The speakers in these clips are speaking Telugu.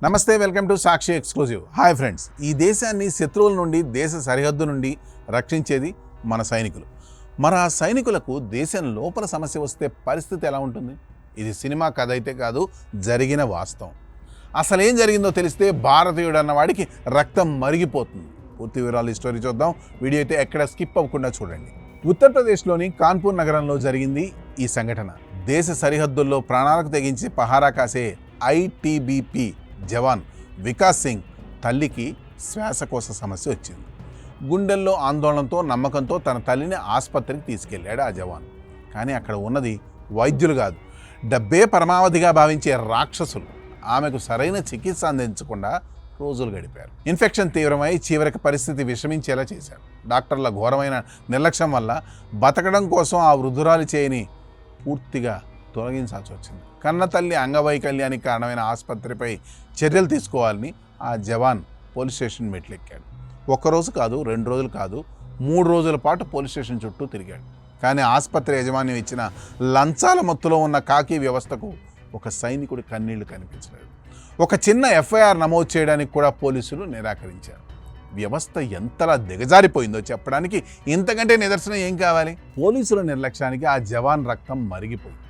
నమస్తే, welcome to Sakshi exclusive. Hi friends, ఈ దేశాన్ని శత్రువుల నుండి, దేశ సరిహద్దు నుండి రక్షించేది మన సైనికులు. మరి ఆ సైనికులకు దేశం లోపల సమస్య వస్తే పరిస్థితి ఎలా ఉంటుంది? ఇది సినిమా కథ అయితే కాదు, జరిగిన వాస్తవం. అసలు ఏం జరిగిందో తెలిస్తే భారతీయుడు అన్న వాడికి రక్తం మరిగిపోతుంది. పూర్తి వివరాలు ఈ స్టోరీ చూద్దాం. వీడియో అయితే ఎక్కడ స్కిప్ అవ్వకుండా చూడండి. ఉత్తరప్రదేశ్లోని కాన్పూర్ నగరంలో జరిగింది ఈ సంఘటన. దేశ సరిహద్దుల్లో ప్రాణాలకు తెగించి పహారా కాసే ఐటీబీపీ జవాన్ వికాస్ సింగ్ తల్లికి శ్వాసకోశ సమస్య వచ్చింది. గుండెల్లో ఆందోళనతో, నమ్మకంతో తన తల్లిని ఆసుపత్రికి తీసుకెళ్లాడు ఆ జవాన్. కానీ అక్కడ ఉన్నది వైద్యులు కాదు, డబ్బే పరమావధిగా భావించే రాక్షసులు. ఆమెకు సరైన చికిత్స అందించకుండా రోజులు గడిపారు. ఇన్ఫెక్షన్ తీవ్రమై చివరికి పరిస్థితి విషమించేలా చేశారు. డాక్టర్ల ఘోరమైన నిర్లక్ష్యం వల్ల బతకడం కోసం ఆ వృద్ధురాలి చేయిని పూర్తిగా తొలగించాల్సి వచ్చింది. కన్న తల్లి అంగవైకల్యానికి కారణమైన ఆసుపత్రిపై చర్యలు తీసుకోవాలని ఆ జవాన్ పోలీస్ స్టేషన్ మెట్లెక్కాడు. ఒక్కరోజు కాదు, 2 రోజులు కాదు, 3 రోజుల పాటు పోలీస్ స్టేషన్ చుట్టూ తిరిగాడు. కానీ ఆసుపత్రి యాజమాన్యం ఇచ్చిన లంచాల మత్తులో ఉన్న కాకి వ్యవస్థకు ఒక సైనికుడి కన్నీళ్లు కనిపించలేదు. ఒక చిన్న ఎఫ్ఐఆర్ నమోదు చేయడానికి కూడా పోలీసులు నిరాకరించారు. వ్యవస్థ ఎంతలా దిగజారిపోయిందో చెప్పడానికి ఇంతకంటే నిదర్శనం ఏం కావాలి? పోలీసుల నిర్లక్ష్యానికి ఆ జవాన్ రక్తం మరిగిపోయింది.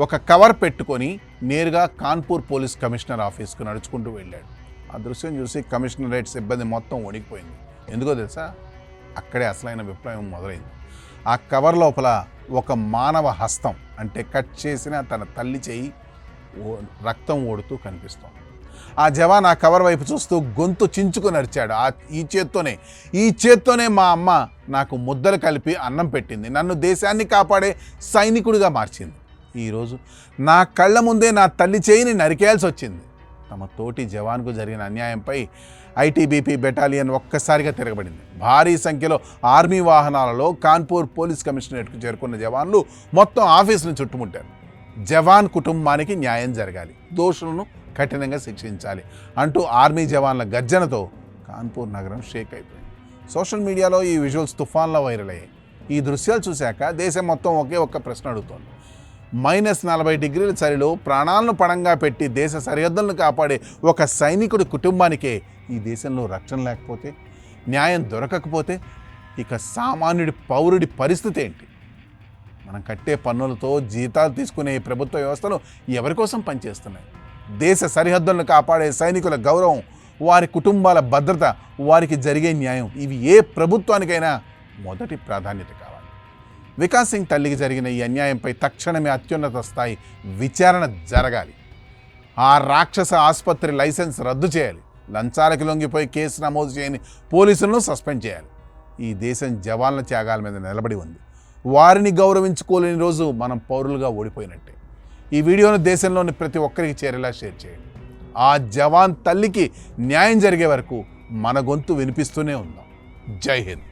ఒక కవర్ పెట్టుకొని నేరుగా కాన్పూర్ పోలీస్ కమిషనర్ ఆఫీస్కు నడుచుకుంటూ వెళ్ళాడు. ఆ దృశ్యం చూసి కమిషనరేట్ సిబ్బంది మొత్తం వణికిపోయింది. ఎందుకో తెలుసా? అక్కడే అసలైన విప్లవం మొదలైంది. ఆ కవర్ లోపల ఒక మానవ హస్తం, అంటే కట్ చేసిన తన తల్లి చేయి రక్తం ఓడుతూ కనిపిస్తోంది. ఆ జవాన్ ఆ కవర్ వైపు చూస్తూ గొంతు చించుకుని నడిచాడు. ఈ చేత్తోనే మా అమ్మ నాకు ముద్దలు కలిపి అన్నం పెట్టింది, నన్ను దేశాన్ని కాపాడే సైనికుడిగా మార్చింది. ఈరోజు నా కళ్ళ ముందే నా తల్లి చేయిని నరికేయాల్సి వచ్చింది. తమ తోటి జవాన్కు జరిగిన అన్యాయంపై ఐటీబీపీ బెటాలియన్ ఒక్కసారిగా తిరగబడింది. భారీ సంఖ్యలో ఆర్మీ వాహనాలలో కాన్పూర్ పోలీస్ కమిషనరేట్కు చేరుకున్న జవాన్లు మొత్తం ఆఫీసును చుట్టుముట్టారు. జవాన్ కుటుంబానికి న్యాయం జరగాలి, దోషులను కఠినంగా శిక్షించాలి అంటూ ఆర్మీ జవాన్ల గర్జనతో కాన్పూర్ నగరం షేక్ అయిపోయింది. సోషల్ మీడియాలో ఈ విజువల్స్ తుఫాన్లో వైరల్ అయ్యాయి. ఈ దృశ్యాలు చూశాక దేశం మొత్తం ఒకే ఒక్క ప్రశ్న అడుగుతోంది. -40 డిగ్రీల చలిలో ప్రాణాలను పణంగా పెట్టి దేశ సరిహద్దులను కాపాడే ఒక సైనికుడి కుటుంబానికే ఈ దేశంలో రక్షణ లేకపోతే, న్యాయం దొరకకపోతే ఇక సామాన్యుడి పౌరుడి పరిస్థితి ఏంటి? మనం కట్టే పన్నులతో జీతాలు తీసుకునే ఈ ప్రభుత్వ వ్యవస్థలు ఎవరి కోసం పనిచేస్తున్నాయి? దేశ సరిహద్దులను కాపాడే సైనికుల గౌరవం, వారి కుటుంబాల భద్రత, వారికి జరిగే న్యాయం, ఇవి ఏ ప్రభుత్వానికైనా మొదటి ప్రాధాన్యత కావాలి. వికాస్ సింగ్ తల్లికి జరిగిన ఈ అన్యాయంపై తక్షణమే అత్యున్నత స్థాయి విచారణ జరగాలి. ఆ రాక్షస ఆసుపత్రి లైసెన్స్ రద్దు చేయాలి. లంచాలకు లొంగిపోయి కేసు నమోదు చేయని పోలీసులను సస్పెండ్ చేయాలి. ఈ దేశం జవాన్ల త్యాగాల మీద నిలబడి ఉంది. వారిని గౌరవించుకోలేని రోజు మనం పౌరులుగా ఓడిపోయినట్టే. ఈ వీడియోను దేశంలోని ప్రతి ఒక్కరికి చేరేలా షేర్ చేయండి. ఆ జవాన్ తల్లికి న్యాయం జరిగే వరకు మన గొంతు వినిపిస్తూనే ఉందాం. జై హింద్.